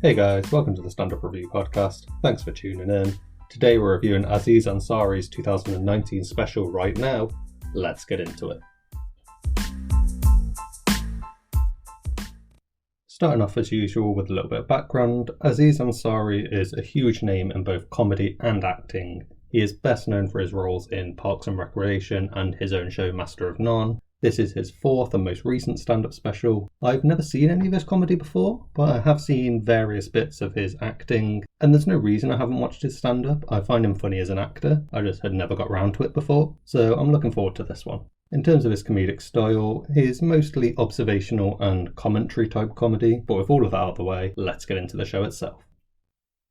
Hey guys, welcome to the Stand Up Review podcast. Thanks for tuning in. Today we're reviewing Aziz Ansari's 2019 special Right Now. Let's get into it. Starting off as usual with a little bit of background, Aziz Ansari is a huge name in both comedy and acting. He is best known for his roles in Parks and Recreation and his own show Master of None. This is his fourth and most recent stand-up special. I've never seen any of his comedy before, but I have seen various bits of his acting, and there's no reason I haven't watched his stand-up. I find him funny as an actor, I just had never got round to it before, so I'm looking forward to this one. In terms of his comedic style, he's mostly observational and commentary type comedy, but with all of that out of the way, let's get into the show itself.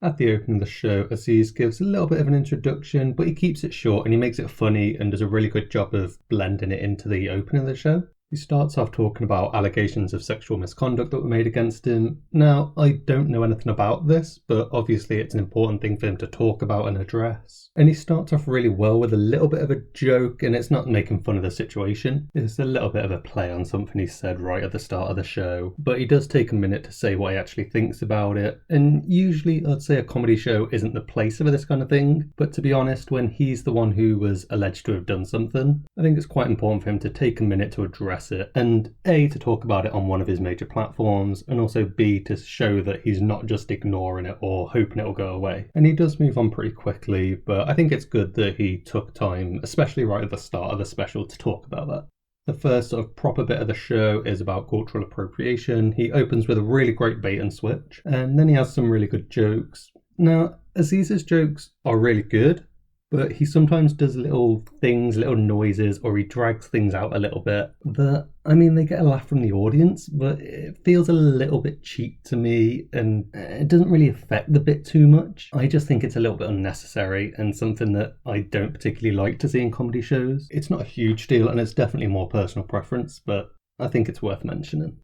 At the opening of the show, Aziz gives a little bit of an introduction, but he keeps it short and he makes it funny and does a really good job of blending it into the opening of the show. He starts off talking about allegations of sexual misconduct that were made against him. Now, I don't know anything about this, but obviously it's an important thing for him to talk about and address. And he starts off really well with a little bit of a joke, and it's not making fun of the situation. It's a little bit of a play on something he said right at the start of the show, but he does take a minute to say what he actually thinks about it. And usually I'd say a comedy show isn't the place for this kind of thing, but to be honest, when he's the one who was alleged to have done something, I think it's quite important for him to take a minute to address it, and A, to talk about it on one of his major platforms, and also B, to show that he's not just ignoring it or hoping it'll go away. And he does move on pretty quickly, but I think it's good that he took time, especially right at the start of the special, to talk about that. The first sort of proper bit of the show is about cultural appropriation. He opens with a really great bait and switch, and then he has some really good jokes. Now, Aziz's jokes are really good, but he sometimes does little things, little noises, or he drags things out a little bit that, they get a laugh from the audience, but it feels a little bit cheap to me, and it doesn't really affect the bit too much. I just think it's a little bit unnecessary and something that I don't particularly like to see in comedy shows. It's not a huge deal, and it's definitely more personal preference, but I think it's worth mentioning.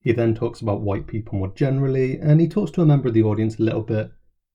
He then talks about white people more generally, and he talks to a member of the audience a little bit.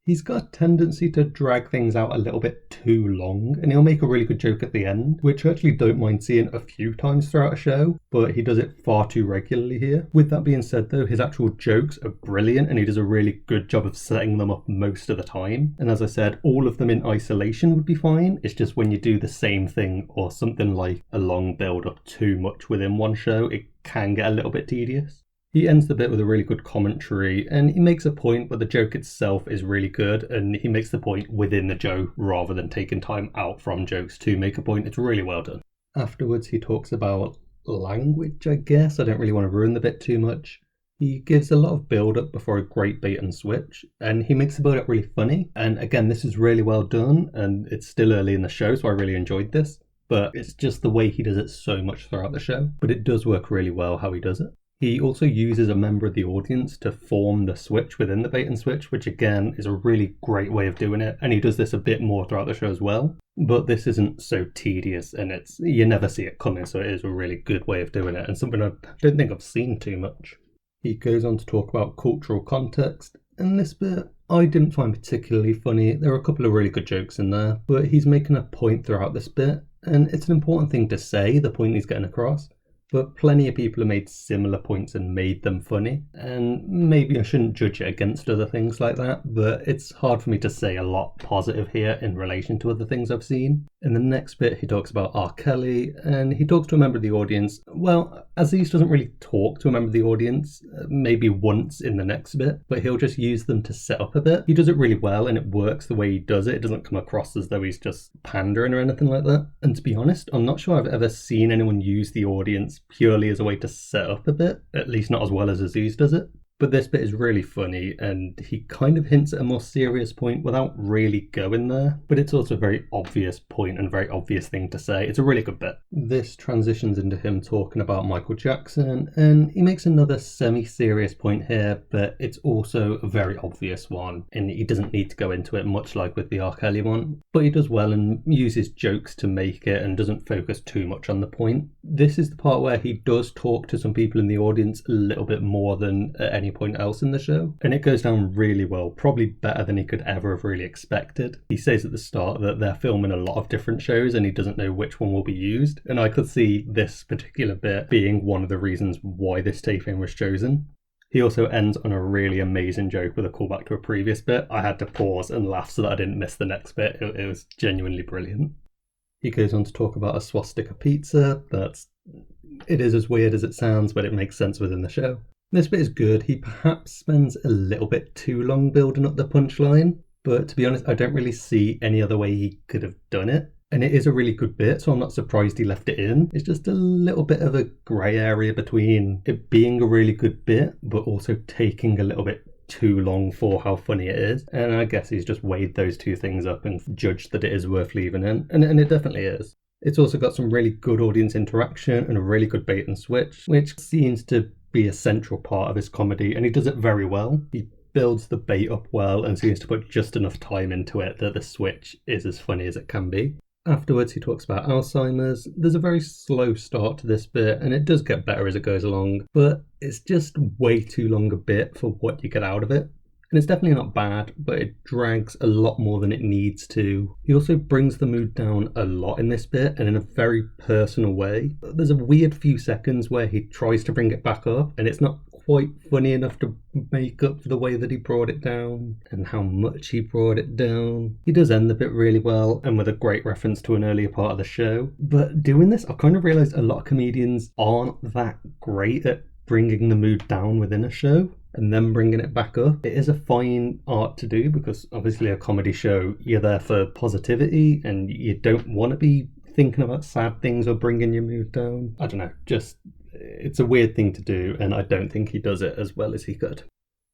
He's got a tendency to drag things out a little bit too long, and he'll make a really good joke at the end, which I actually don't mind seeing a few times throughout a show, but he does it far too regularly here. With that being said though, his actual jokes are brilliant and he does a really good job of setting them up most of the time. And as I said, all of them in isolation would be fine. It's just when you do the same thing or something like a long build up too much within one show, it can get a little bit tedious. He ends the bit with a really good commentary, and he makes a point, but the joke itself is really good, and he makes the point within the joke rather than taking time out from jokes to make a point. It's really well done. Afterwards, he talks about language, I guess. I don't really want to ruin the bit too much. He gives a lot of build-up before a great bait and switch, and he makes the build-up really funny. And again, this is really well done, and it's still early in the show, so I really enjoyed this. But it's just the way he does it so much throughout the show. But it does work really well how he does it. He also uses a member of the audience to form the switch within the bait and switch, which again is a really great way of doing it, and he does this a bit more throughout the show as well. But this isn't so tedious, and you never see it coming, so it is a really good way of doing it, and something I don't think I've seen too much. He goes on to talk about cultural context, and this bit I didn't find particularly funny. There are a couple of really good jokes in there, but he's making a point throughout this bit, and it's an important thing to say, the point he's getting across. But plenty of people have made similar points and made them funny, and maybe I shouldn't judge it against other things like that, but it's hard for me to say a lot positive here in relation to other things I've seen. In the next bit, he talks about R. Kelly, and he talks to a member of the audience. Well, Aziz doesn't really talk to a member of the audience, maybe once in the next bit, but he'll just use them to set up a bit. He does it really well, and it works the way he does it. It doesn't come across as though he's just pandering or anything like that. And to be honest, I'm not sure I've ever seen anyone use the audience purely as a way to set up a bit, at least not as well as Aziz does it. But this bit is really funny, and he kind of hints at a more serious point without really going there. But it's also a very obvious point and a very obvious thing to say. It's a really good bit. This transitions into him talking about Michael Jackson, and he makes another semi-serious point here, but it's also a very obvious one, and he doesn't need to go into it much like with the R. Kelly one. But he does well and uses jokes to make it and doesn't focus too much on the point. This is the part where he does talk to some people in the audience a little bit more than at any point else in the show, and it goes down really well, probably better than he could ever have really expected. He says at the start that they're filming a lot of different shows and he doesn't know which one will be used, and I could see this particular bit being one of the reasons why this taping was chosen. He also ends on a really amazing joke with a callback to a previous bit. I had to pause and laugh so that I didn't miss the next bit. It was genuinely brilliant. He goes on to talk about a swastika pizza. It is as weird as it sounds, but it makes sense within the show. This bit is good. He perhaps spends a little bit too long building up the punchline, but to be honest, I don't really see any other way he could have done it. And it is a really good bit, so I'm not surprised he left it in. It's just a little bit of a grey area between it being a really good bit, but also taking a little bit too long for how funny it is. And I guess he's just weighed those two things up and judged that it is worth leaving in. And it definitely is. It's also got some really good audience interaction and a really good bait and switch, which seems to be a central part of his comedy, and he does it very well. He builds the bait up well and seems to put just enough time into it that the switch is as funny as it can be. Afterwards, he talks about Alzheimer's. There's a very slow start to this bit, and it does get better as it goes along, but it's just way too long a bit for what you get out of it. And it's definitely not bad, but it drags a lot more than it needs to. He also brings the mood down a lot in this bit, and in a very personal way. There's a weird few seconds where he tries to bring it back up, and it's not quite funny enough to make up for the way that he brought it down and how much he brought it down. He does end the bit really well and with a great reference to an earlier part of the show. But doing this, I kind of realised a lot of comedians aren't that great at bringing the mood down within a show and then bringing it back up. It is a fine art to do because obviously a comedy show, you're there for positivity and you don't want to be thinking about sad things or bringing your mood down. I don't know, it's a weird thing to do, and I don't think he does it as well as he could.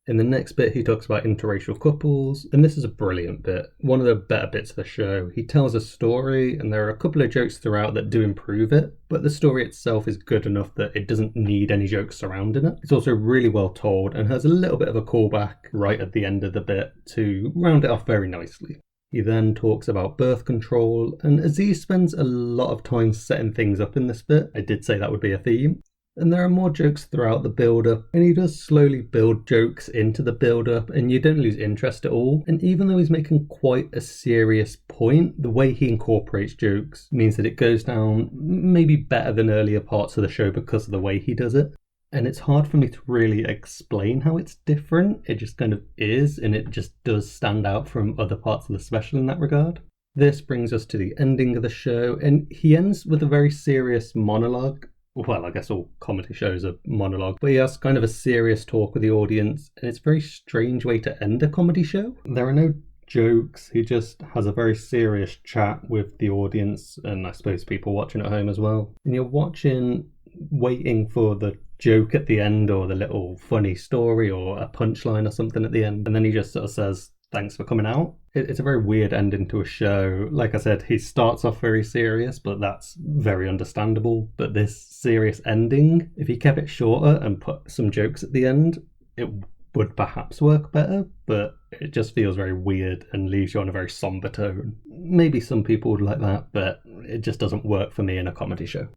In the next bit, he talks about interracial couples, and this is a brilliant bit. One of the better bits of the show. He tells a story, and there are a couple of jokes throughout that do improve it, but the story itself is good enough that it doesn't need any jokes surrounding it. It's also really well told, and has a little bit of a callback right at the end of the bit to round it off very nicely. He then talks about birth control, and Aziz spends a lot of time setting things up in this bit. I did say that would be a theme. And there are more jokes throughout the build-up, and he does slowly build jokes into the build-up, and you don't lose interest at all. And even though he's making quite a serious point, the way he incorporates jokes means that it goes down maybe better than earlier parts of the show because of the way he does it. And it's hard for me to really explain how it's different. It just kind of is, and it just does stand out from other parts of the special in that regard. This brings us to the ending of the show, and he ends with a very serious monologue. Well, I guess all comedy shows are monologue, but he has kind of a serious talk with the audience, and it's a very strange way to end a comedy show. There are no jokes, he just has a very serious chat with the audience, and I suppose people watching at home as well. And you're watching, waiting for the joke at the end, or the little funny story, or a punchline or something at the end, and then he just sort of says, "Thanks for coming out." It's a very weird ending to a show. Like I said, he starts off very serious, but that's very understandable. But this serious ending, if he kept it shorter and put some jokes at the end, it would perhaps work better, but it just feels very weird and leaves you on a very somber tone. Maybe some people would like that, but it just doesn't work for me in a comedy show.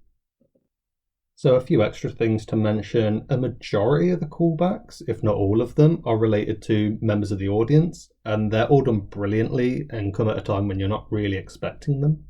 So a few extra things to mention. A majority of the callbacks, if not all of them, are related to members of the audience, and they're all done brilliantly and come at a time when you're not really expecting them.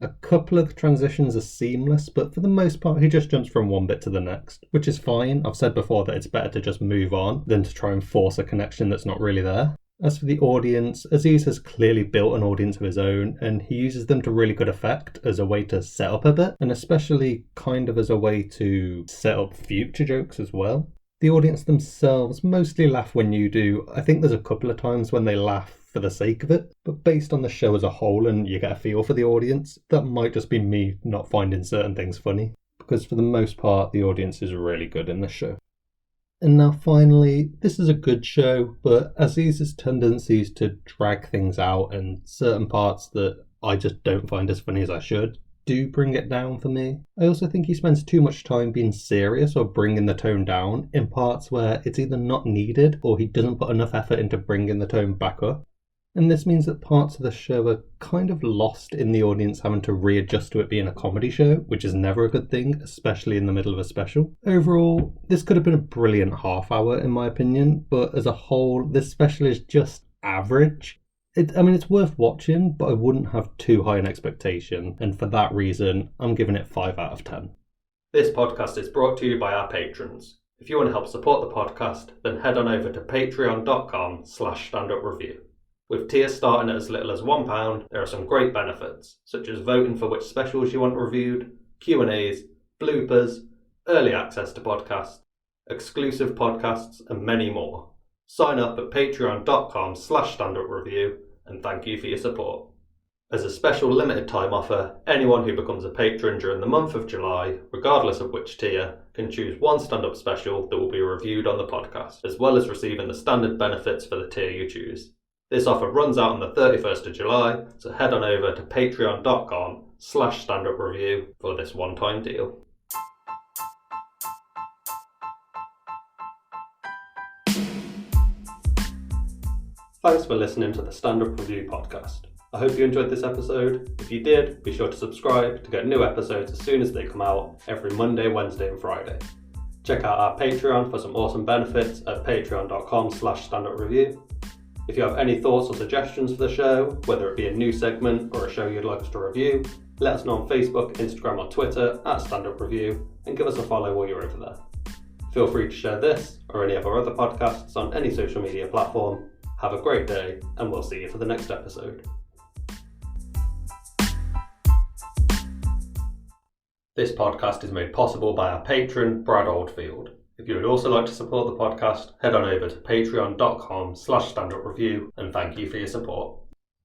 A couple of the transitions are seamless, but for the most part he just jumps from one bit to the next, which is fine. I've said before that it's better to just move on than to try and force a connection that's not really there. As for the audience, Aziz has clearly built an audience of his own, and he uses them to really good effect as a way to set up a bit, and especially kind of as a way to set up future jokes as well. The audience themselves mostly laugh when you do. I think there's a couple of times when they laugh for the sake of it, but based on the show as a whole and you get a feel for the audience, that might just be me not finding certain things funny, because for the most part the audience is really good in this show. And now finally, this is a good show, but Aziz's tendencies to drag things out and certain parts that I just don't find as funny as I should do bring it down for me. I also think he spends too much time being serious or bringing the tone down in parts where it's either not needed or he doesn't put enough effort into bringing the tone back up. And this means that parts of the show are kind of lost in the audience having to readjust to it being a comedy show, which is never a good thing, especially in the middle of a special. Overall, this could have been a brilliant half hour in my opinion, but as a whole, this special is just average. It's worth watching, but I wouldn't have too high an expectation, and for that reason, I'm giving it 5 out of 10. This podcast is brought to you by our patrons. If you want to help support the podcast, then head on over to patreon.com/standupreview. With tiers starting at as little as £1, there are some great benefits, such as voting for which specials you want reviewed, Q&As, bloopers, early access to podcasts, exclusive podcasts, and many more. Sign up at patreon.com/standupreview, and thank you for your support. As a special limited time offer, anyone who becomes a patron during the month of July, regardless of which tier, can choose one stand-up special that will be reviewed on the podcast, as well as receiving the standard benefits for the tier you choose. This offer runs out on the 31st of July, so head on over to patreon.com/standupreview for this one-time deal. Thanks for listening to the Stand-Up Review podcast. I hope you enjoyed this episode. If you did, be sure to subscribe to get new episodes as soon as they come out every Monday, Wednesday and Friday. Check out our Patreon for some awesome benefits at patreon.com/standupreview. If you have any thoughts or suggestions for the show, whether it be a new segment or a show you'd like us to review, let us know on Facebook, Instagram or Twitter at Stand Up Review, and give us a follow while you're over there. Feel free to share this or any of our other podcasts on any social media platform. Have a great day, and we'll see you for the next episode. This podcast is made possible by our patron, Brad Oldfield. If you would also like to support the podcast, head on over to patreon.com/standupreview, and thank you for your support.